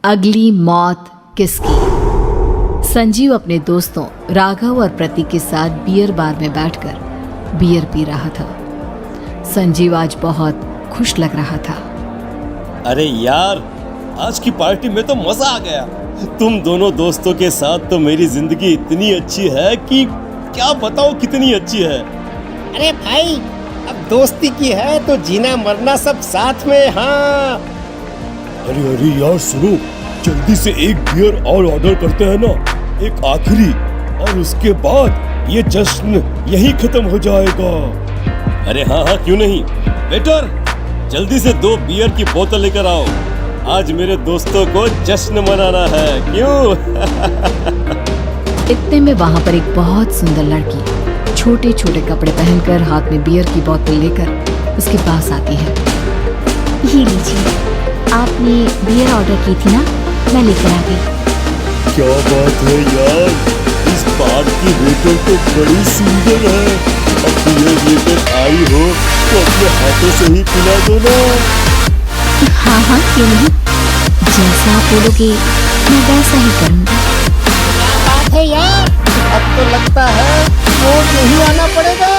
अगली मौत किसकी। संजीव अपने दोस्तों राघव और प्रतीक के साथ बियर बार में बैठकर बियर पी रहा था। संजीव आज बहुत खुश लग रहा था। अरे यार, आज की पार्टी में तो मजा आ गया। तुम दोनों दोस्तों के साथ तो मेरी जिंदगी इतनी अच्छी है कि क्या बताओ कितनी अच्छी है। अरे भाई, अब दोस्ती की है तो जीना मरना सब साथ में। हाँ अरे यार सुनो, जल्दी से एक बियर और ऑर्डर करते हैं ना, एक आखिरी, और उसके बाद ये जश्न यही खत्म हो जाएगा। अरे हाँ, क्यों नहीं। वेटर, जल्दी से 2 बियर की बोतल लेकर आओ। आज मेरे दोस्तों को जश्न मनाना है, क्यों? इतने में वहां पर एक बहुत सुंदर लड़की छोटे छोटे कपड़े पहनकर हाथ में बियर की बोतल लेकर उसके पास आती है। ये लीजिए, आपने बियर ऑर्डर की थी ना, मैं लेकर आ गई। क्या बात है यार, इस बार की वेटर तो बड़ी सुंदर है। अब बियर लेकर आई हो तो अपने हाथों से ही पिला दो ना। हाँ, क्यों नहीं, जैसा आप बोलोगे मैं वैसा ही करूँगा। क्या बात है यार, अब तो लगता है रोज नहीं आना पड़ेगा।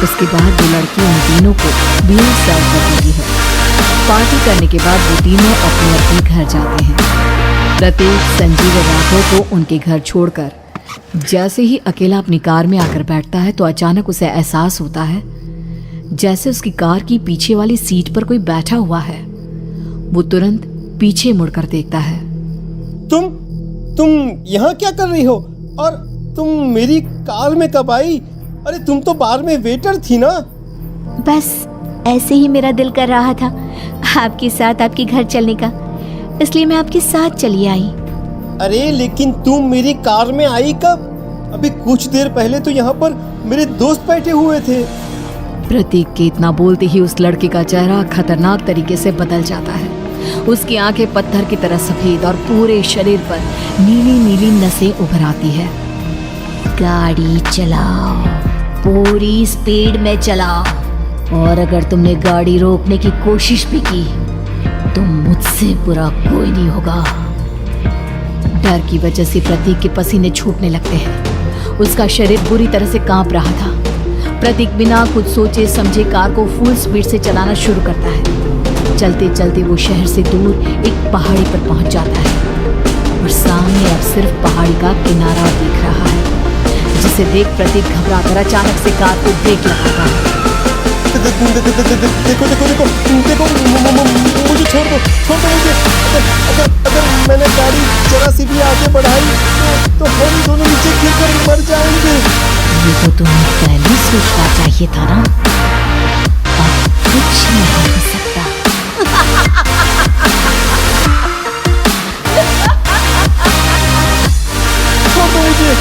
उसके बाद वो लड़की उन तीनों को बियर सर्व कर देती है। पार्टी करने के बाद वो तीनों अपने अपने घर जाते हैं। प्रतीक संजीव और राघव को उनके घर छोड़कर जैसे ही अकेला अपनी कार में आकर बैठता है तो अचानक उसे एहसास होता है जैसे उसकी कार की पीछे वाली सीट पर कोई बैठा हुआ है। वो तुरंत पीछे मुड़कर देखता है। तुम यहाँ क्या कर रही हो? और तुम मेरी कार में कब आई? अरे तुम तो बार में वेटर थी ना। बस ऐसे ही मेरा दिल कर रहा था आपके साथ आपके घर चलने का, इसलिए मैं आपके साथ चली आई। अरे लेकिन तुम मेरी कार में आई कब? अभी कुछ देर पहले तो यहाँ पर मेरे दोस्त बैठे हुए थे। प्रतीक के इतना बोलते ही उस लड़के का चेहरा खतरनाक तरीके से बदल जाता है। उसकी आंखें पत्थर की तरह सफेद और पूरे शरीर पर नीली नीली नसें उभर आती है। गाड़ी चलाओ, पूरी स्पीड में चलाओ, और अगर तुमने गाड़ी रोकने की कोशिश भी की तो मुझसे बुरा कोई नहीं होगा। डर की वजह से प्रतीक के पसीने छूटने लगते हैं। उसका शरीर बुरी तरह से कांप रहा था। प्रतीक बिना कुछ सोचे समझे कार को फुल स्पीड से चलाना शुरू करता है। चलते चलते वो शहर से दूर एक पहाड़ी पर पहुंच जाता है और सामने अब सिर्फ पहाड़ी का किनारा दिख रहा है, जिसे देख प्रतीक घबराकर अचानक से कार को ब्रेक लगाता है। देखो मुझे छोड़ दो मुझे। अगर मैंने गाड़ी जरा सी भी आगे बढ़ाई तो हम दोनों नीचे गिरकर मर जाएंगे। ये तो तुम्हें पहले सोचना चाहिए था ना। अब कुछ नहीं हो सकता। छोड़ दो मुझे।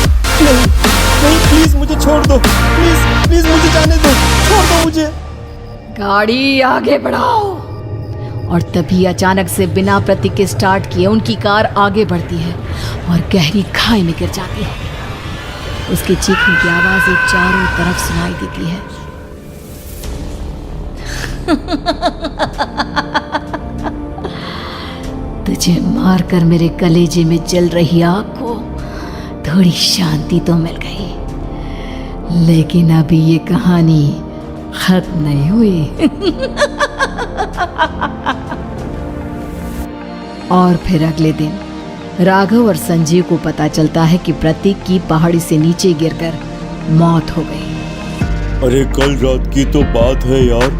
नहीं प्लीज मुझे छोड़ दो। प्लीज मुझे जाने दो। छोड़ दो मुझे। गाड़ी आगे बढ़ाओ। और तभी अचानक से बिना प्रतीक के स्टार्ट किए उनकी कार आगे बढ़ती है और गहरी खाई में गिर जाती है। उसके चीखने की आवाजें चारों तरफ सुनाई देती है। तुझे मारकर मेरे कलेजे में जल रही आग को थोड़ी शांति तो मिल गई, लेकिन अभी ये कहानी खत्म नहीं हुई। और फिर अगले दिन राघव और संजीव को पता चलता है कि प्रतीक की पहाड़ी से नीचे गिरकर मौत हो गई। अरे कल रात की तो बात है यार,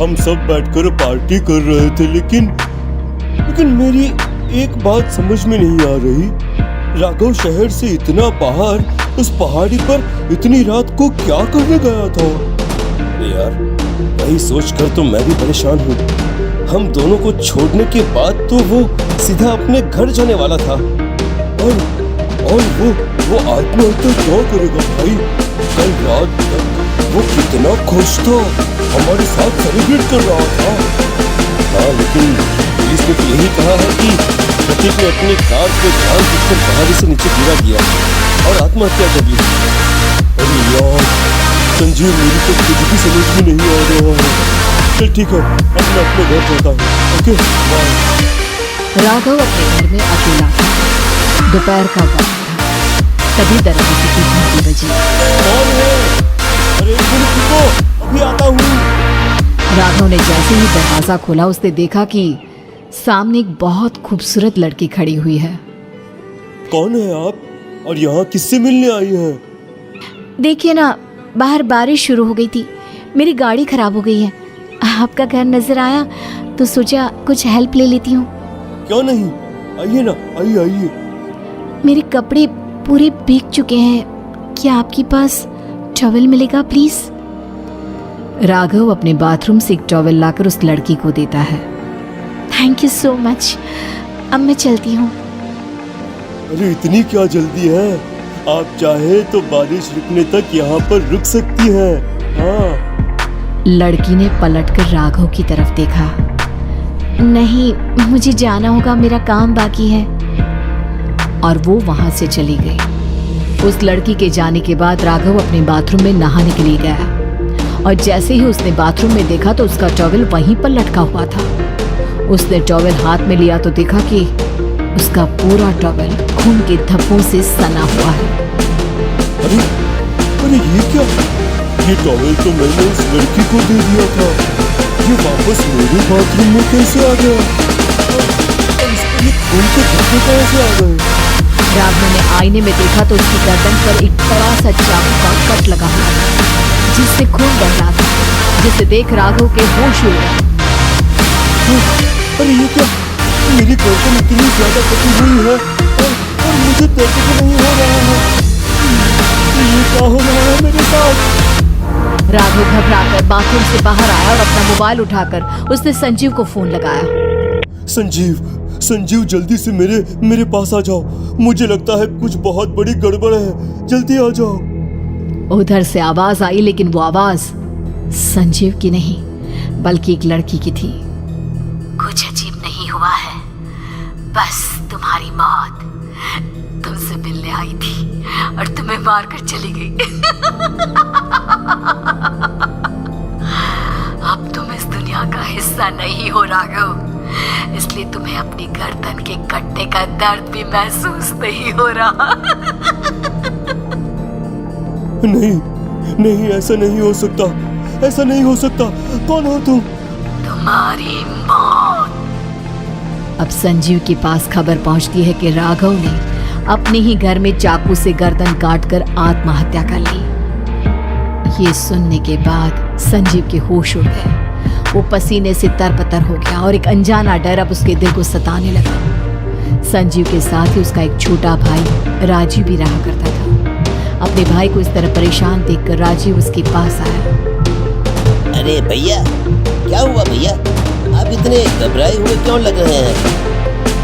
हम सब बैठकर पार्टी कर रहे थे, लेकिन मेरी एक बात समझ में नहीं आ रही। राघव शहर से इतना बाहर उस पहाड़ी पर इतनी रात को क्या करने गया था? यार वही सोचकर तो मैं भी परेशान हूँ। हम दोनों को छोड़ने के बाद तो वो सीधा अपने घर जाने वाला था, और वो आत्महत्या क्यों करेगा भाई? कल रात तक वो कितना खुश था, हमारे साथ सेलिब्रेट कर रहा था। हाँ, लेकिन पुलिस ने तो यही कहा है कि प्रतीक ने अपनी कार को जानबूझकर पहाड़ी से नीचे गिरा दिया और आत्महत्या कर ली। अरे यार संजीव, मेरी तो कुछ भी समझ में नहीं आ रहा है। चल ठीक है, अब मैं अपने घर जाता हूँ। Okay bye. राघव अपने घर में अकेला था। दोपहर का वक्त था। तभी दरवाजे की घंटी बजी। कौन है? अरे तुम रुको, अभी आता हूँ। राघव ने जैसे ही दरवाजा खोला उसने देखा कि सामने एक बहुत खूबसूरत लड़की खड़ी हुई है। कौन है आप और यहाँ किससे मिलने आई हैं? देखिए ना, बाहर बारिश शुरू हो गई थी, मेरी गाड़ी खराब हो गई है। आपका घर नजर आया तो सोचा कुछ हेल्प ले लेती हूँ। क्यों नहीं, आइए ना, आइए आइए। मेरे कपड़े पूरे भीग चुके हैं, क्या आपके पास टॉवल मिलेगा प्लीज? राघव अपने बाथरूम से एक टॉवल लाकर उस लड़की को देता है। थैंक यू सो मच, अब मैं चलती हूँ। अरे इतनी क्या जल्दी है? आप चाहे तो बारिश रुकने तक यहाँ पर रुक सकती हैं। हाँ। लड़की ने पलटकर राघव की तरफ देखा। नहीं, मुझे जाना होगा, मेरा काम बाकी है। और वो वहां से चली गई। उस लड़की के जाने के बाद राघव अपने बाथरूम में नहाने के लिए गया और जैसे ही उसने बाथरूम में देखा तो उसका टॉवल वहीं पर लटका हुआ था। उसने टॉवल हाथ में लिया तो देखा कि उसका पूरा टॉवल खून के धब्बों से सना हुआ है। अरे अरे ये क्या? ये टॉवल तो मैंने उस लड़की को दे दिया था। ये वापस मेरे बाथरूम में कैसे आ गया? और इस पर ये खून के धब्बे कहाँ से आ गए? राघव ने आईने में देखा तो उसकी गर्दन पर एक बड़ा सा चाकू का कट लगा हुआ था जिससे खून बह रहा था, जिसे देख राघव के होश उड़ गए। अरे ये क्या? मेरी गर्दन इतनी ज्यादा कटी हुई है और मुझे दर्द भी नहीं हो रहा है। ये क्या हो रहा है मेरे साथ? राघव घबराकर बाथरूम से बाहर आया और अपना मोबाइल उठाकर उसने संजीव को फोन लगाया। संजीव जल्दी से मेरे पास आ जाओ। मुझे लगता है कुछ बहुत बड़ी गड़बड़ है, जल्दी आ जाओ। उधर से आवाज आई, लेकिन वो आवाज संजीव की नहीं बल्कि एक लड़की की थी। कुछ अजीब नहीं हुआ है, बस तुम्हारी मौत तुमसे मिलने आई थी और तुम्हें मारकर चली गई। अब तुम इस दुनिया का हिस्सा नहीं हो राघव, इसलिए तुम्हें अपनी गर्दन के कटने का दर्द भी महसूस नहीं हो रहा। नहीं, ऐसा नहीं हो सकता, ऐसा नहीं हो सकता। कौन हो तुम? तुम्हारी मौत। अब संजीव के पास खबर पहुंचती है कि राघव ने अपने ही घर में चाकू से गर्दन काटकर आत्महत्या कर ली। ये सुनने के बाद संजीव के होश उड़ गए। वो पसीने से तरपतर हो गया और एक अनजाना डर अब उसके दिल को सताने लगा। संजीव के साथ ही उसका एक छोटा भाई राजीव भी रहा करता था। अपने भाई को इस तरह परेशान देखकर राजीव उसके पास आया। अरे भैया, क्या हुआ भैया? आप इतने घबराए हुए क्यों लग रहे हैं?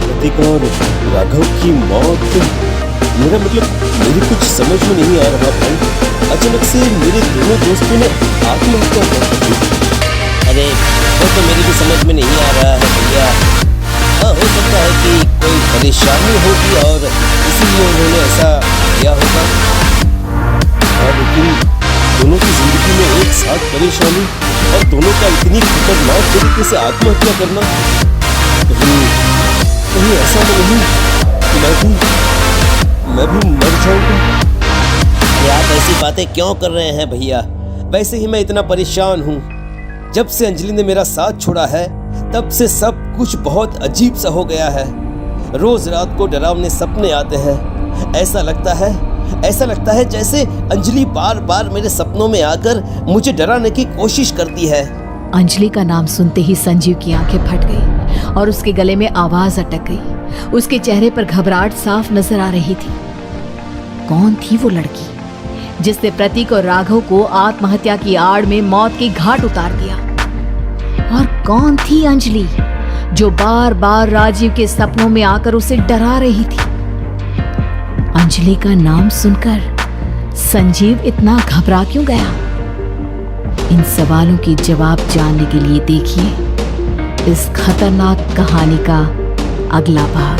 अधिकार राघव की मौत, मेरा मतलब मेरी कुछ समझ में नहीं आ रहा भाई। अचानक से मेरे दोनों दोस्तों ने आत्महत्या कर दी। अरे वो तो मेरी भी समझ में नहीं आ रहा है भैया। हाँ, हो सकता है कि कोई परेशानी होगी और इसीलिए उन्होंने ऐसा किया होगा। हाँ, लेकिन दोनों की जिंदगी में एक साथ परेशानी और दोनों का इतनी खतरनाक तरीके से आत्महत्या करना, कहीं ऐसा तो नहीं मैं भी मर जाऊंगा? अरे आप ऐसी बातें क्यों कर रहे हैं भैया? वैसे ही मैं इतना परेशान हूँ। जब से अंजलि ने मेरा साथ छोड़ा है तब से सब कुछ बहुत अजीब सा हो गया है। रोज रात को डरावने सपने आते हैं। ऐसा लगता है जैसे अंजलि बार बार मेरे सपनों में आकर मुझे डराने की कोशिश करती है। अंजलि का नाम सुनते ही संजीव की आंखें फट गई और उसके गले में आवाज अटक गई। उसके चेहरे पर घबराहट साफ नजर आ रही थी। कौन थी वो लड़की जिसने प्रतीक और राघव को आत्महत्या की आड़ में मौत के घाट उतार दिया? और कौन थी अंजलि जो बार बार राजीव के सपनों में आकर उसे डरा रही थी? अंजलि का नाम सुनकर संजीव इतना घबरा क्यों गया? इन सवालों के जवाब जानने के लिए देखिए इस खतरनाक कहानी का अगला भाग।